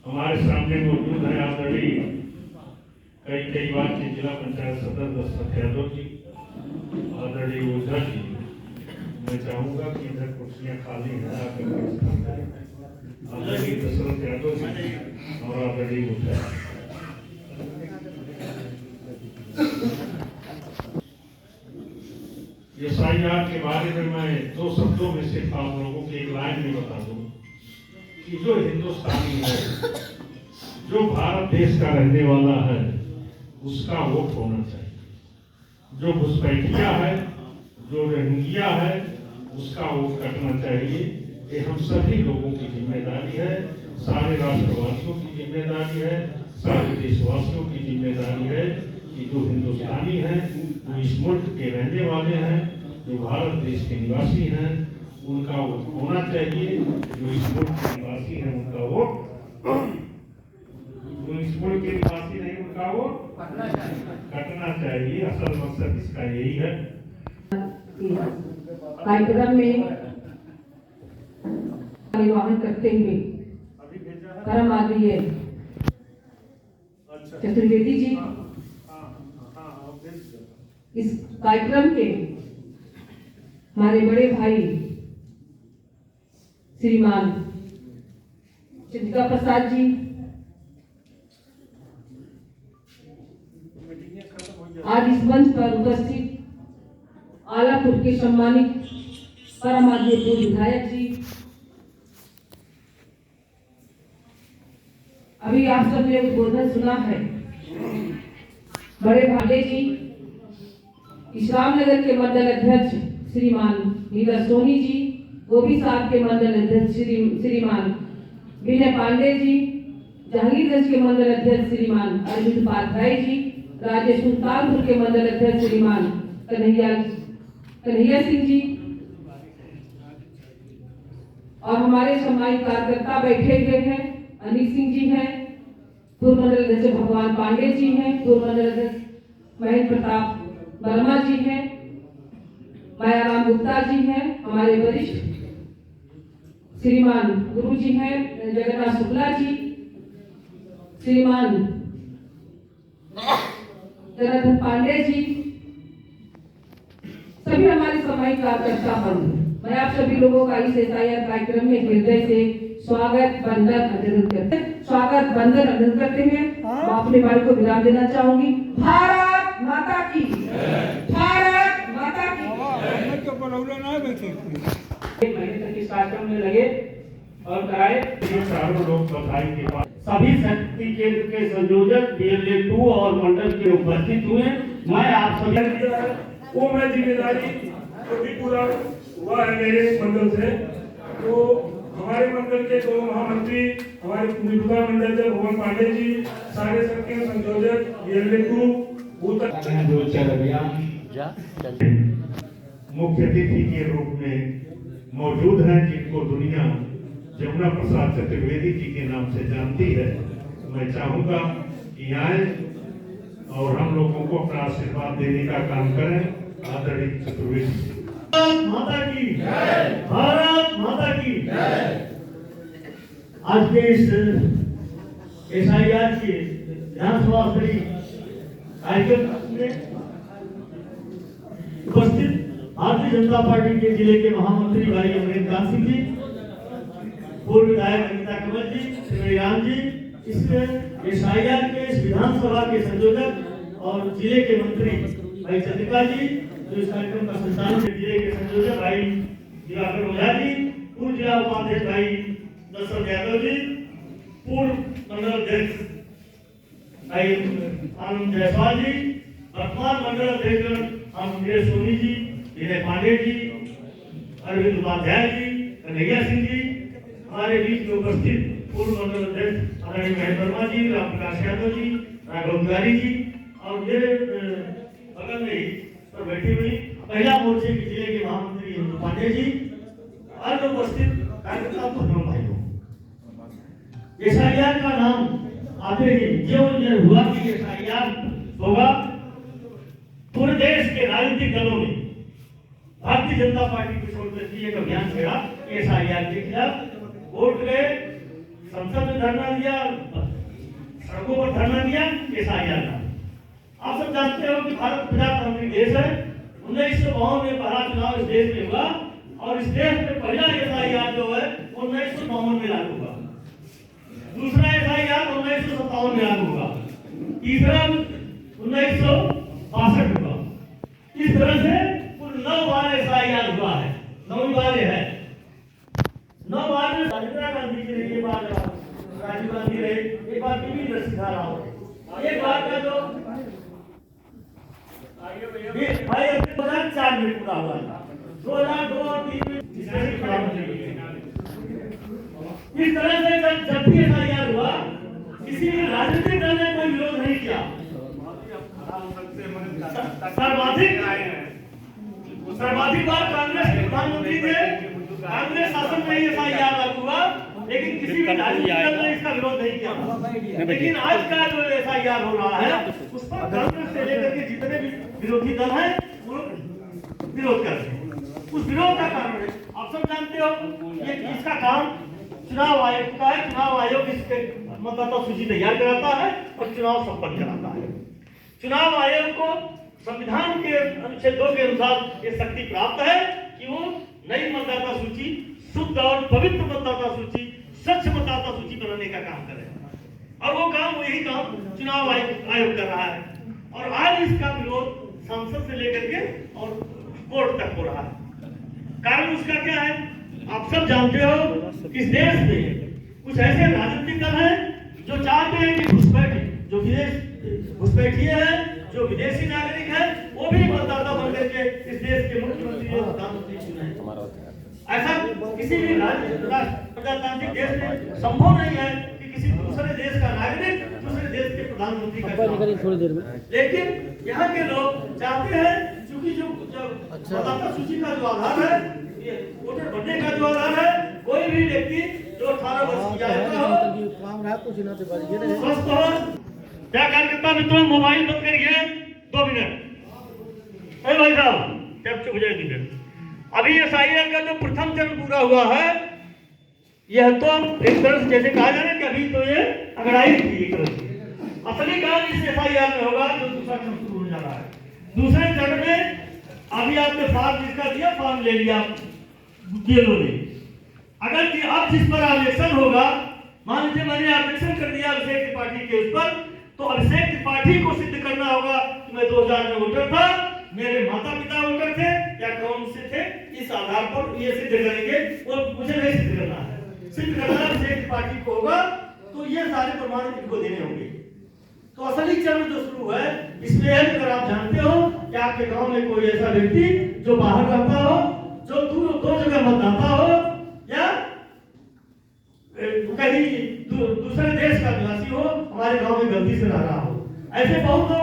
हमारे सामने मौजूद है आदरणीय कई बार के जिला पंचायत सदस्य दशरथ यादव जी, आदरणीय ओझा जी। मैं चाहूंगा कि इधर कुर्सियां खाली हैं, आकर आदरणीय दशरथ यादव जी और आदरणीय ओझा। SIR के बारे में मैं 2 शब्दों में सिर्फ आप लोगों को एक लाइन में बता दूं कि जो हिंदुस्तानी है, जो भारत देश का रहने वाला है, उसका वोट होना चाहिए। जो घुसपैठिया है, जो रोहिंग्या है, उसका वोट कटना चाहिए। ये हम सभी लोगों की जिम्मेदारी है, सारे राष्ट्रवासियों की जिम्मेदारी है, सारे देशवासियों की जिम्मेदारी है कि जो हिंदुस्तानी हैं, जो इस मुल्क के रहने वाले हैं, जो भारत देश के निवासी हैं, उनका वोट होना चाहिए। जो इस मुल्क के निवासी हैं, उनका वोट, जो इस मुल्क के निवासी नहीं, उनका वोट कटना चाहिए। असल मकसद इसका यही है। कार्यक्रम में निर्वहन करते हुए परम आदरणीय चतुर्वेदी जी, इस कार्यक्रम के हमारे बड़े भाई श्रीमान चंद्रिका प्रसाद जी, आज इस मंच पर उपस्थित आलापुर के सम्मानित परम आदरणीय पूर्व विधायक जी, अभी आप सबने उद्बोधन सुना है बड़े भाले जी, इस्लामनगर के मंडल अध्यक्ष श्रीमान नीरज सोनी जी, गोभी साहब के मंडल अध्यक्ष श्रीमान विनय पांडे जी, जहांगीरगंज के मंडल अध्यक्ष श्रीमान अरविंद उपाध्याय जी, राजेश सुल्तानपुर के मंडल अध्यक्ष श्रीमान कन्हैया सिंह जी, और हमारे सम्मानित कार्यकर्ता बैठे हुए हैं। अनिल सिंह जी हैं, पूर्व मंडल अध्यक्ष भगवान पांडे जी हैं, पूर्व मंडल अध्यक्ष महेंद्र प्रताप वर्मा जी हैं, मायाराम गुप्ता जी हैं, हमारे वरिष्ठ श्रीमान गुरु जी हैं जगन्नाथ शुक्ला जी, श्रीमान जनार्दन पांडे जी, सभी हमारे सम्मानित कार्यकर्ता बंधु, मैं आप सभी लोगों का इस SIR कार्यक्रम में हृदय से स्वागत वंदन अभिनंदन करते हैं। मैं अपने भाई को विराम देना चाहूंगी। भारत माता की, भारत माता की। एक महीने तक इस कार्यक्रम में लगे और कराए। चारों लोग बधाई के बाद सभी शक्ति केंद्र के संयोजक DLA 2 और मंडल के उपस्थित हुए। मैं आप सभी वो मैं जिम्मेदारी तो भी पूरा हुआ है मेरे मंडल से। तो हमारे मंडल के 2 महामंत्री, हमारे मौजूदा मंडल के भगवान पांडे जी, सारे शक्ति संयोजक DLA 2 मुख्य अतिथि के रूप में मौजूद हैं, जिनको दुनिया जमुना प्रसाद चतुर्वेदी जी के नाम से जानती है। मैं चाहूंगा कि आए और हम लोगों को अपना आशीर्वाद देने का काम करें। आदरणीय चतुर्वेदी जी। भारत माता की जय, भारत माता की जय। आज के इस SIR के विधानसभा स्तरीय कार्यक्रम में उपस्थित भारतीय जनता पार्टी के जिले के महामंत्री भाई अमरेंद्र कांत सिंह जी, पूर्व विधायक अनिता कमल जी, श्रीराम जी, इस SIR के इस विधानसभा के संयोजक और जिले के मंत्री भाई चंद्रिका जी, जो इस कार्यक्रम का संचालन जिले के संयोजक भाई दिवाकर ओझा जी, पूर्व जिला उपाध्यक्ष भाई दशरथ यादव जी, पूर्व मंडल अध्यक्ष भाई आनंद जायसवाल जी, वर्तमान मंडल अध्यक्ष नीरज सोनी जी, विनय पांडे जी, अरविंद उपाध्याय जी, कन्हैया सिंह जी, हमारे बीच में उपस्थित पूर्व मंडल अध्यक्ष आदरणीय महेंद्र वर्मा जी, राम प्रकाश यादव जी, राघव तिवारी जी, और मेरे बगल में ही पर बैठी हुई महिला मोर्चे के जिले के महामंत्री इंदु पांडे जी, और उपस्थित कार्यकर्ता बहनों भाइयों। SIR का नाम आते ही जो हुआ कि SIR होगा, पूरे देश के राजनीतिक दलों ने भारतीय जनता पार्टी की छोड़कर एक अभियान छेड़ा SIR के खिलाफ, वोट गए, संसद में धरना दिया, करना दिया SIR का। आप सब जानते हो कि भारत प्रजातांत्रिक देश है। 1952 में पहला चुनाव इस देश में हुआ और इस देश में पहला SIR जो है 1952 में लागू हुआ, दूसरा SIR 1957 में लागू हुआ, तीसरा 1962 में हुआ। इस तरह से कुल 9 बार SIR हुआ है, 9 बार है। 9 बार में इंदिरा गांधी के लिए, बार राजीव गांधी रहे, एक बार पीवी नरसिम्हा राव, एक बार का जो भाई 2004 में पूरा हुआ था, 2002 और 2003 में इस तरह से जब भी SIR हुआ किसी भी राजनीतिक दल ने कोई विरोध नहीं किया। सर्वाधिक बार कांग्रेस के प्रधानमंत्री थे, कांग्रेस शासन में ही SIR लागू हुआ, लेकिन किसी भी राजनीतिक दल ने इसका विरोध नहीं किया। लेकिन आज का जो SIR हो रहा है उस पर कांग्रेस से लेकर के जितने भी विरोधी दल हैं वो विरोध करते हैं। उस विरोध का कारण है, आप सब जानते हो, ये इसका काम चुनाव आयोग का है। चुनाव आयोग इसके मतदाता सूची तैयार कराता है और चुनाव संपन्न कराता है। चुनाव आयोग को संविधान के अनुच्छेद 2 के अनुसार ये शक्ति प्राप्त है कि वो नई मतदाता सूची, शुद्ध और पवित्र मतदाता सूची, स्वच्छ मतदाता सूची बनाने का काम करे और वो काम, वही काम चुनाव आयोग कर रहा है। और आज इसका विरोध संसद से लेकर के और कोर्ट तक हो रहा है। कारण उसका क्या है, आप सब जानते हो, इस देश में कुछ ऐसे राजनीतिक दल हैं जो चाहते हैं कि घुसपैठी, जो घुसपैठिए हैं, जो विदेशी नागरिक है, वो भी मतदाता बनकर के इस देश के मुख्यमंत्री और प्रधानमंत्री चुने। ऐसा किसी भी प्रजातांत्रिक देश में संभव नहीं है कि किसी दूसरे देश का नागरिक दूसरे देश के प्रधानमंत्री का। लेकिन यहाँ के लोग चाहते हैं, क्योंकि जो मतदाता सूची का जो आधार है, वोटर बनने का जो आधार है, कोई भी व्यक्ति जो 18 वर्ष की आयु का हो, स्वस्थ हो। क्या कार्यकर्ता मित्रों, मोबाइल बंद करिए 2 मिनट। अरे भाई साहब, जब चुप जाए 2 मिनट। अभी SIR का जो प्रथम चरण पूरा हुआ है, यह तो एक तरह से जैसे कहा जाए कि अभी तो ये अगड़ाई थी एक तरह से। असली काम इस SIR में होगा जो दूसरा चरण शुरू होने जा रहा है। दूसरे चरण में अभी आपने फॉर्म जिसका दिया, फॉर्म ले लिया DLO ने। अगर कि अब जिस पर ऑब्जेक्शन होगा, मान लीजिए मैंने ऑब्जेक्शन कर दिया अभिषेक त्रिपाठी के उस पर, तो अभिषेक त्रिपाठी को सिद्ध करना होगा कि मैं 2000 में वोटर था, मेरे माता पिता वोटर थे या कौन से थे, इस आधार पर ये सिद्ध करेंगे। और मुझे नहीं सिद्ध करना है, सिद्ध करना अभिषेक त्रिपाठी को होगा, तो ये सारे प्रमाण इनको देने होंगे। तो असली चरण जो शुरू है, इसमें अगर आप जानते हो कि आपके गांव में कोई ऐसा व्यक्ति जो बाहर रहता हो, जो दो जगह मतदाता हो या कहीं दूसरे देश का निवासी हो, हमारे गांव में गलती से रह रहा हो, ऐसे बहुत लोग